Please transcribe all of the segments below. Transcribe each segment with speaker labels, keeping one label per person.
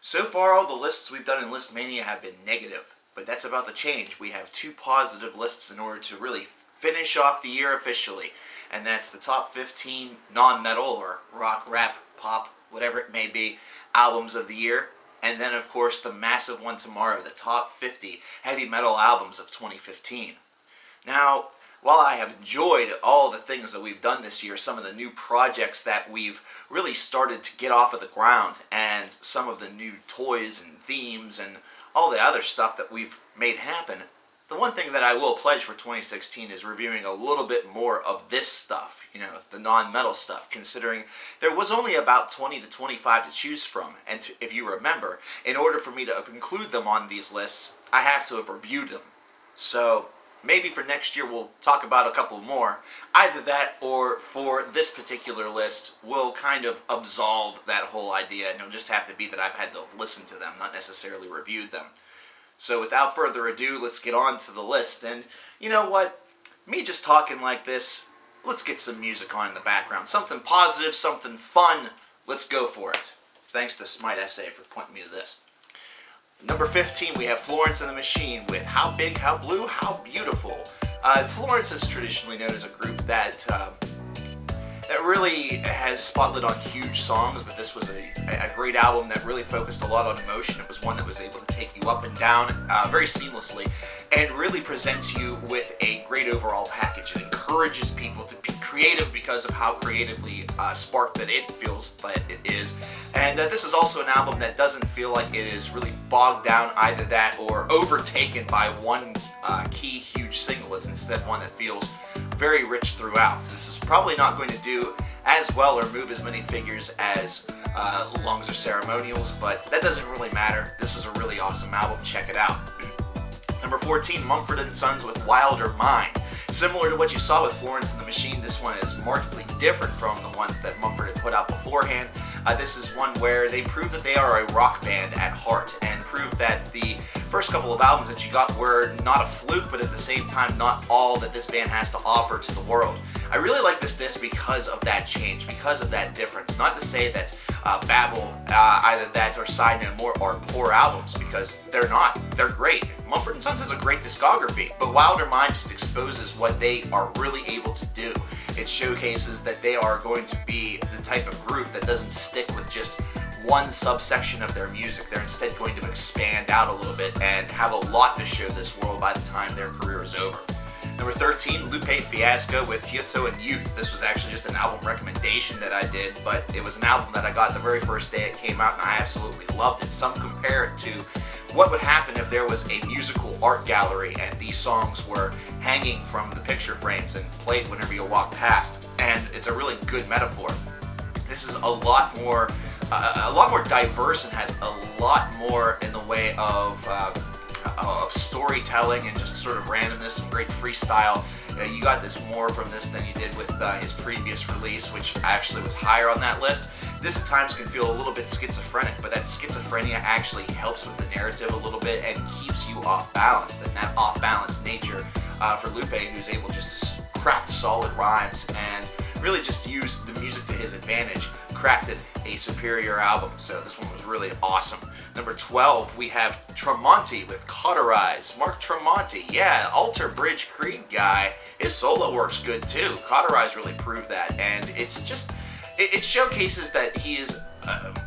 Speaker 1: So far, all the lists we've done in List Mania have been negative, but that's about to change. We have 2 positive lists in order to really finish off the year officially, and that's the top 15 non-metal or rock, rap, pop, whatever it may be, albums of the year, and then of course the massive one tomorrow, the top 50 heavy metal albums of 2015. Now, while I have enjoyed all the things that we've done this year, some of the new projects that we've really started to get off of the ground, and some of the new toys and themes and all the other stuff that we've made happen, the one thing that I will pledge for 2016 is reviewing a little bit more of this stuff, the non-metal stuff, considering there was only about 20 to 25 to choose from, and if you remember, in order for me to include them on these lists, I have to have reviewed them. So maybe for next year we'll talk about a couple more. Either that, or for this particular list, we'll kind of absolve that whole idea, and it'll just have to be that I've had to listen to them, not necessarily reviewed them. So without further ado, let's get on to the list. And you know what? Me just talking like this, let's get some music on in the background. Something positive, something fun. Let's go for it. Thanks to Smite SA for pointing me to this. Number 15, we have Florence and the Machine with How Big, How Blue, How Beautiful. Florence is traditionally known as a group that really has spotlit on huge songs, but this was a great album that really focused a lot on emotion. It was one that was able to take you up and down very seamlessly and really presents you with a great overall package. It encourages people to be creative because of how creatively sparked that it feels that it is. And this is also an album that doesn't feel like it is really bogged down either that or overtaken by one key huge single. It's instead one that feels very rich throughout. So this is probably not going to do as well or move as many figures as Lungs or Ceremonials, but that doesn't really matter. This was a really awesome album. Check it out. Number 14, Mumford Sons with Wilder Mind. Similar to what you saw with Florence and the Machine, this one is markedly different from the ones that Mumford had put out beforehand. This is one where they prove that they are a rock band at heart, and prove that the first couple of albums that you got were not a fluke, but at the same time not all that this band has to offer to the world. I really like this disc because of that change, because of that difference. Not to say that Babel, either that or Side No More are poor albums, because they're not. They're great. Mumford & Sons has a great discography, but Wilder Mind just exposes what they are really able to do. It showcases that they are going to be the type of group that doesn't stick with just one subsection of their music. They're instead going to expand out a little bit and have a lot to show this world by the time their career is over. Number 13, Lupe Fiasco with Tiezzo and Youth. This was actually just an album recommendation that I did, but it was an album that I got the very first day it came out, and I absolutely loved it. Some compare it to what would happen if there was a musical art gallery and these songs were hanging from the picture frames and played whenever you walk past. And it's a really good metaphor. This is a lot more diverse and has a lot more in the way of storytelling and just sort of randomness, some great freestyle. You got this more from this than you did with his previous release, which actually was higher on that list. This at times can feel a little bit schizophrenic, but that schizophrenia actually helps with the narrative a little bit and keeps you off balance. And that off balance nature for Lupe, who's able just to craft solid rhymes and really just use the music to his advantage, crafted a superior album. So this one was really awesome. Number 12, we have Tremonti with Cauterize. Mark Tremonti, yeah, Alter Bridge Creed guy. His solo works good too. Cauterize really proved that, and it's just, it showcases that he is,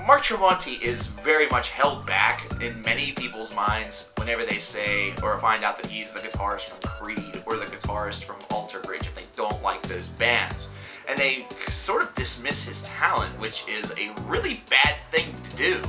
Speaker 1: Mark Tremonti is very much held back in many people's minds whenever they say or find out that he's the guitarist from Creed or the guitarist from Alter Bridge if they don't like those bands. And they sort of dismiss his talent, which is a really bad thing to do,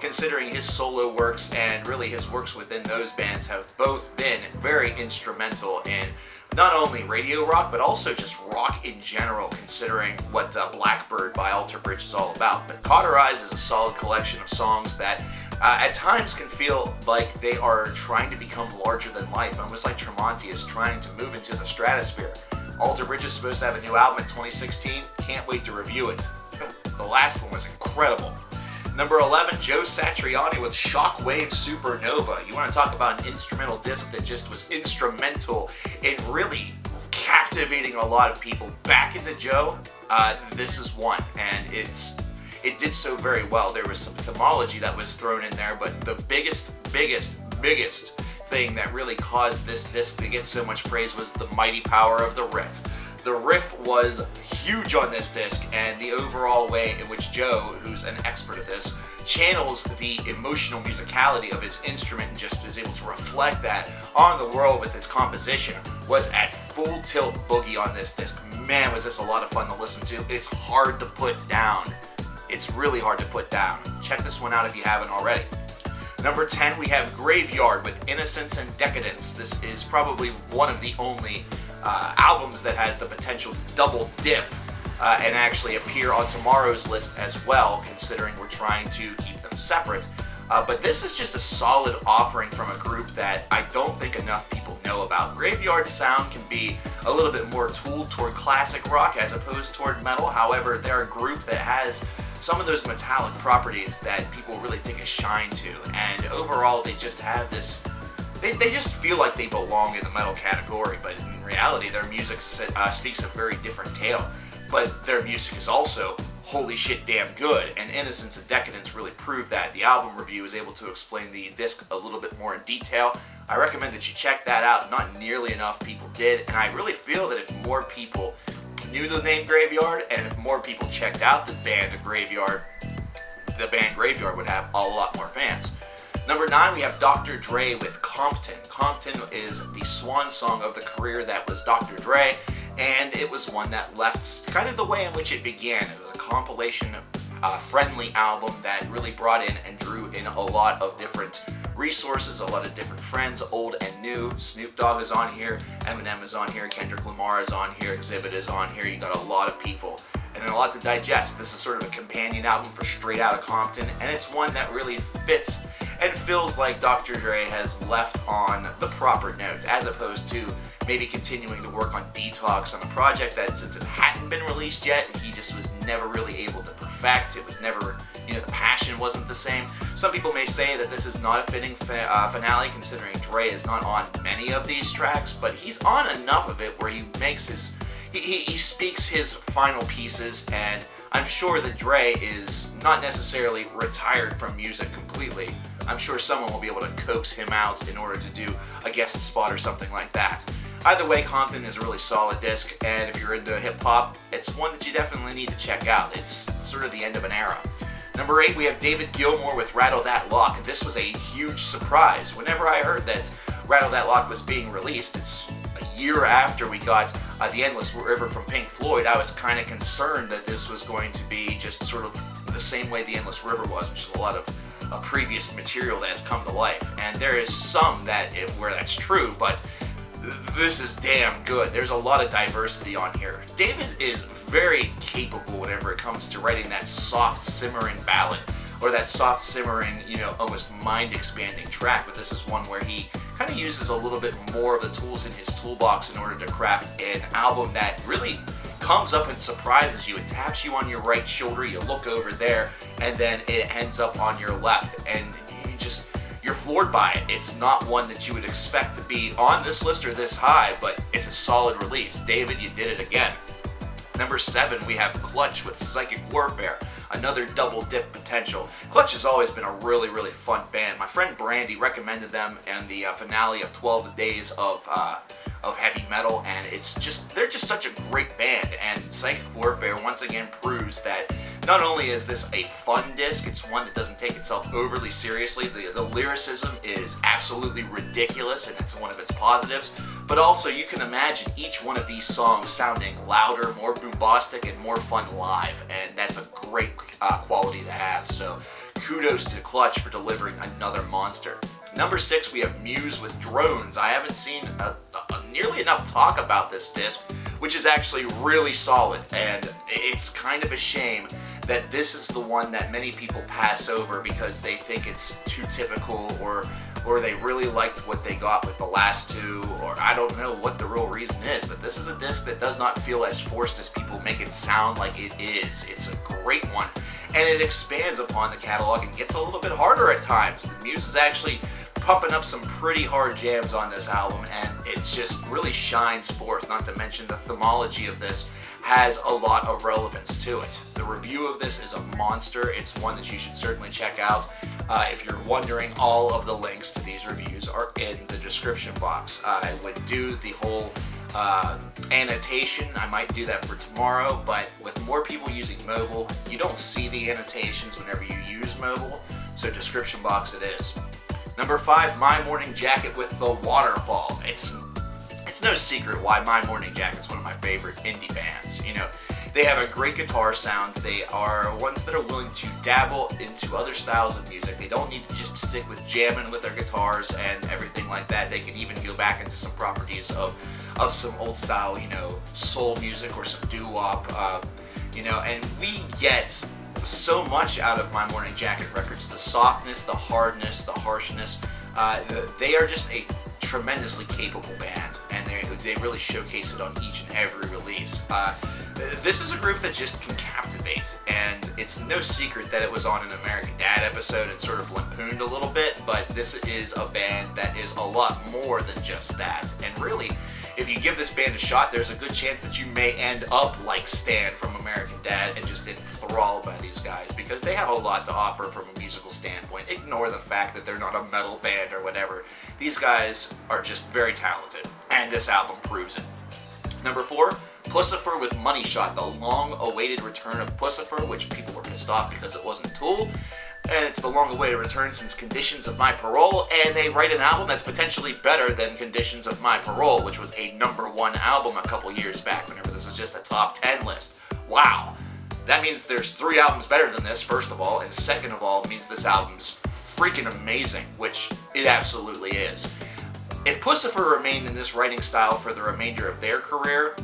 Speaker 1: considering his solo works and really his works within those bands have both been very instrumental in not only radio rock, but also just rock in general, considering what Blackbird by Alter Bridge is all about. But Cauterize is a solid collection of songs that at times can feel like they are trying to become larger than life, almost like Tremonti is trying to move into the stratosphere. Alter Bridge is supposed to have a new album in 2016. Can't wait to review it. The last one was incredible. Number 11, Joe Satriani with Shockwave Supernova. You want to talk about an instrumental disc that just was instrumental in really captivating a lot of people back into Joe? This is one, and it's it did so very well. There was some themology that was thrown in there, but the biggest thing that really caused this disc to get so much praise was the mighty power of the riff. The riff was huge on this disc, and the overall way in which Joe, who's an expert at this, channels the emotional musicality of his instrument and just is able to reflect that on the world with his composition was at full tilt boogie on this disc. Man, was this a lot of fun to listen to. It's hard to put down. It's really hard to put down. Check this one out if you haven't already. Number 10, we have Graveyard with Innocence and Decadence. This is probably one of the only albums that has the potential to double dip and actually appear on tomorrow's list as well, considering we're trying to keep them separate. But this is just a solid offering from a group that I don't think enough people know about. Graveyard sound can be a little bit more tooled toward classic rock as opposed toward metal. However, they're a group that has some of those metallic properties that people really take a shine to, and overall they just have this, they just feel like they belong in the metal category, but in reality their music speaks a very different tale. But their music is also holy shit damn good, and Innocence and Decadence really prove that. The album review is able to explain the disc a little bit more in detail. I recommend that you check that out. Not nearly enough people did, and I really feel that if more people knew the name Graveyard, and if more people checked out the band Graveyard would have a lot more fans. Number 9, we have Dr. Dre with Compton. Compton is the swan song of the career that was Dr. Dre, and it was one that left kind of the way in which it began. It was a compilation friendly album that really brought in and drew in a lot of different resources, a lot of different friends, old and new. Snoop Dogg is on here, Eminem is on here, Kendrick Lamar is on here, Exhibit is on here. You got a lot of people and a lot to digest. This is sort of a companion album for Straight Outta Compton, and it's one that really fits and feels like Dr. Dre has left on the proper note, as opposed to maybe continuing to work on Detox on a project that, since it hadn't been released yet, he just was never really able to perfect. It was never, the passion wasn't the same. Some people may say that this is not a fitting finale, considering Dre is not on many of these tracks, but he's on enough of it where he makes his, he speaks his final pieces, and I'm sure that Dre is not necessarily retired from music completely. I'm sure someone will be able to coax him out in order to do a guest spot or something like that. Either way, Compton is a really solid disc, and if you're into hip-hop, it's one that you definitely need to check out. It's sort of the end of an era. Number 8, we have David Gilmour with Rattle That Lock. This was a huge surprise. Whenever I heard that Rattle That Lock was being released, it's a year after we got The Endless River from Pink Floyd, I was kind of concerned that this was going to be just sort of the same way The Endless River was, which is a lot of previous material that has come to life. And there is some where that's true, but this is damn good. There's a lot of diversity on here. David is very capable whenever it comes to writing that soft, simmering ballad, or that soft, simmering, almost mind-expanding track, but this is one where he kind of uses a little bit more of the tools in his toolbox in order to craft an album that really comes up and surprises you. It taps you on your right shoulder, you look over there, and then it ends up on your left, and you're floored by it. It's not one that you would expect to be on this list or this high, but it's a solid release. David, you did it again. Number 7, we have Clutch with Psychic Warfare, another double dip potential. Clutch has always been a really, really fun band. My friend Brandy recommended them in the finale of 12 Days of heavy metal, and they're just such a great band. And Psychic Warfare once again proves that not only is this a fun disc, it's one that doesn't take itself overly seriously. The lyricism is absolutely ridiculous, and it's one of its positives. But also, you can imagine each one of these songs sounding louder, more bombastic, and more fun live, and that's a great quality to have. So kudos to Clutch for delivering another monster. Number 6, we have Muse with Drones. I haven't seen nearly enough talk about this disc, which is actually really solid, and it's kind of a shame that this is the one that many people pass over because they think it's too typical, or they really liked what they got with the last two, or I don't know what the real reason is, but this is a disc that does not feel as forced as people make it sound like it is. It's a great one, and it expands upon the catalog and gets a little bit harder at times. The Muse is actually pumping up some pretty hard jams on this album, and it just really shines forth, not to mention the themology of this has a lot of relevance to it. The review of this is a monster. It's one that you should certainly check out. If you're wondering, all of the links to these reviews are in the description box. I would do the whole annotation. I might do that for tomorrow, but with more people using mobile, you don't see the annotations whenever you use mobile, so description box it is. Number 5, My Morning Jacket with the Waterfall. It's no secret why My Morning Jacket's one of my favorite indie bands. You know, they have a great guitar sound. They are ones that are willing to dabble into other styles of music. They don't need to just stick with jamming with their guitars and everything like that. They can even go back into some properties of some old style, you know, soul music or some doo-wop, you know, and we get so much out of My Morning Jacket records. The softness, the hardness, the harshness. They are just a tremendously capable band, and they really showcase it on each and every release. This is a group that just can captivate, and it's no secret that it was on an American Dad episode and sort of lampooned a little bit, but this is a band that is a lot more than just that. And really, if you give this band a shot, there's a good chance that you may end up like Stan from American Dad and just enthralled by these guys, because they have a lot to offer from a musical standpoint. Ignore the fact that they're not a metal band or whatever. These guys are just very talented, and this album proves it. Number 4, Puscifer with Money Shot, the long-awaited return of Puscifer, which people were pissed off because it wasn't Tool. And it's the long-awaited return since Conditions of My Parole, and they write an album that's potentially better than Conditions of My Parole, which was a #1 album a couple years back, whenever this was just a top 10 list. Wow. That means there's 3 albums better than this, first of all, and second of all, means this album's freaking amazing, which it absolutely is. If Puscifer remained in this writing style for the remainder of their career,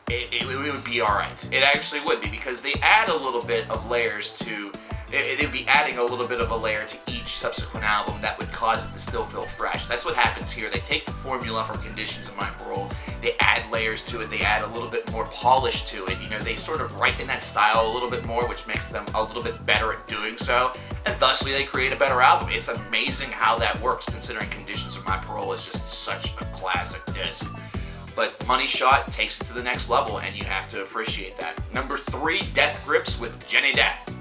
Speaker 1: it would be alright. It actually would be, because they add a little bit of layers to... They'd be adding a little bit of a layer to each subsequent album that would cause it to still feel fresh. That's what happens here. They take the formula from Conditions of My Parole, they add layers to it, they add a little bit more polish to it. You know, they sort of write in that style a little bit more, which makes them a little bit better at doing so, and thusly they create a better album. It's amazing how that works, considering Conditions of My Parole is just such a classic disc. But Money Shot takes it to the next level, and you have to appreciate that. Number 3, Death Grips with Jenny Death.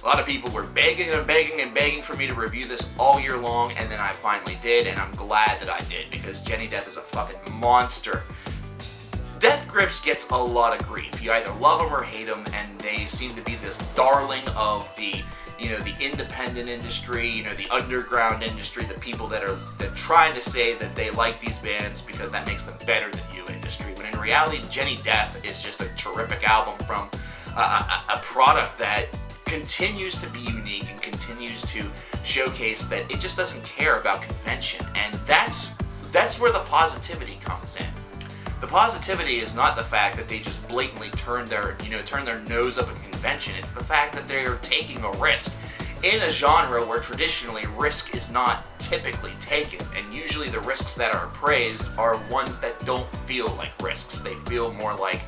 Speaker 1: A lot of people were begging and begging and begging for me to review this all year long, and then I finally did, and I'm glad that I did, because Jenny Death is a fucking monster. Death Grips gets a lot of grief. You either love them or hate them, and they seem to be this darling of the, you know, the independent industry, you know, the underground industry, the people that are trying to say that they like these bands because that makes them better than you industry. When in reality, Jenny Death is just a terrific album from a product that continues to be unique and continues to showcase that it just doesn't care about convention, and that's where the positivity comes in. The positivity is not the fact that they just blatantly turn their nose up at convention. It's the fact that they are taking a risk in a genre where traditionally risk is not typically taken, and usually the risks that are praised are ones that don't feel like risks. They feel more like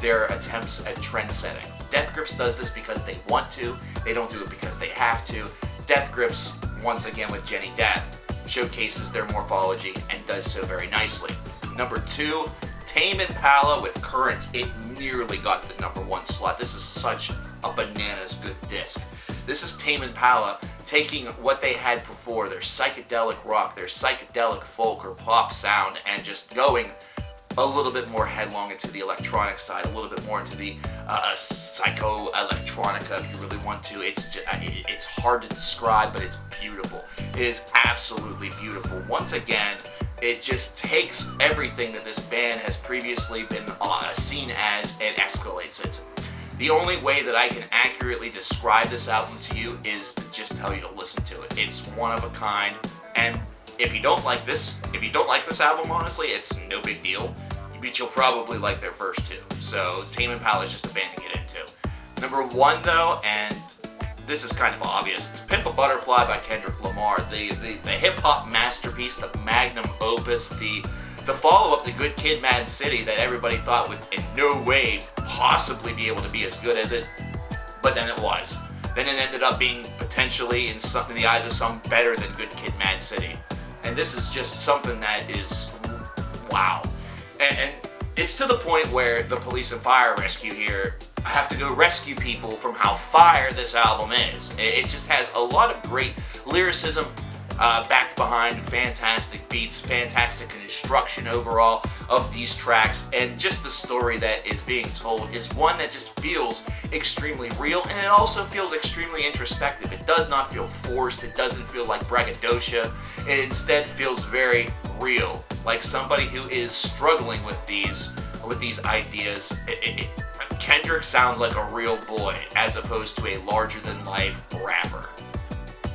Speaker 1: their attempts at trend setting. Death Grips does this because they want to, they don't do it because they have to. Death Grips, once again with Jenny Death, showcases their morphology and does so very nicely. Number 2, Tame Impala with Currents. It nearly got the #1 slot. This is such a bananas good disc. This is Tame Impala taking what they had before, their psychedelic rock, their psychedelic folk or pop sound, and just going a little bit more headlong into the electronic side, a little bit more into the psycho-electronica if you really want to. It's hard to describe, but it's beautiful. It is absolutely beautiful. Once again, it just takes everything that this band has previously been seen as and escalates it. The only way that I can accurately describe this album to you is to just tell you to listen to it. It's one of a kind, and if you don't like this album, honestly, it's no big deal, but you'll probably like their first 2. So Tame Impala is just a band to get into. Number 1, though, and this is kind of obvious, it's Pimp a Butterfly by Kendrick Lamar, the hip-hop masterpiece, the magnum opus, the follow-up to Good Kid, Mad City that everybody thought would in no way possibly be able to be as good as it, but then it was. Then it ended up being potentially, in the eyes of some, better than Good Kid, Mad City. And this is just something that is wow. And it's to the point where the police and fire rescue here have to go rescue people from how fire this album is. It just has a lot of great lyricism backed behind fantastic beats, fantastic construction overall of these tracks, and just the story that is being told is one that just feels extremely real, and it also feels extremely introspective. It does not feel forced, it doesn't feel like braggadocio, it instead feels very real, like somebody who is struggling with these ideas. Kendrick sounds like a real boy as opposed to a larger-than-life rapper,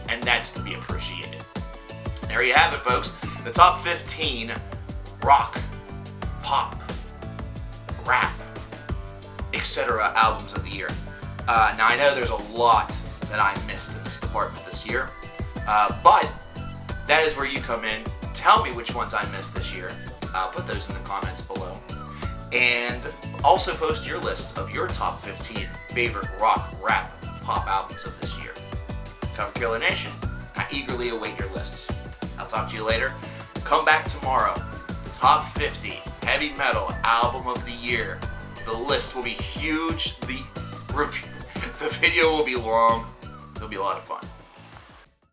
Speaker 1: and that's to be appreciated. There you have it, folks. The top 15 rock, pop, rap, etc. albums of the year. Now, I know there's a lot that I missed in this department this year, but that is where you come in. Tell me which ones I missed this year. Put those in the comments below. And also post your list of your top 15 favorite rock, rap, pop albums of this year. Cover Killer Nation, I eagerly await your lists. I'll talk to you later. Come back tomorrow. Top 50 heavy metal album of the year. The list will be huge. The video will be long. It'll be a lot of fun.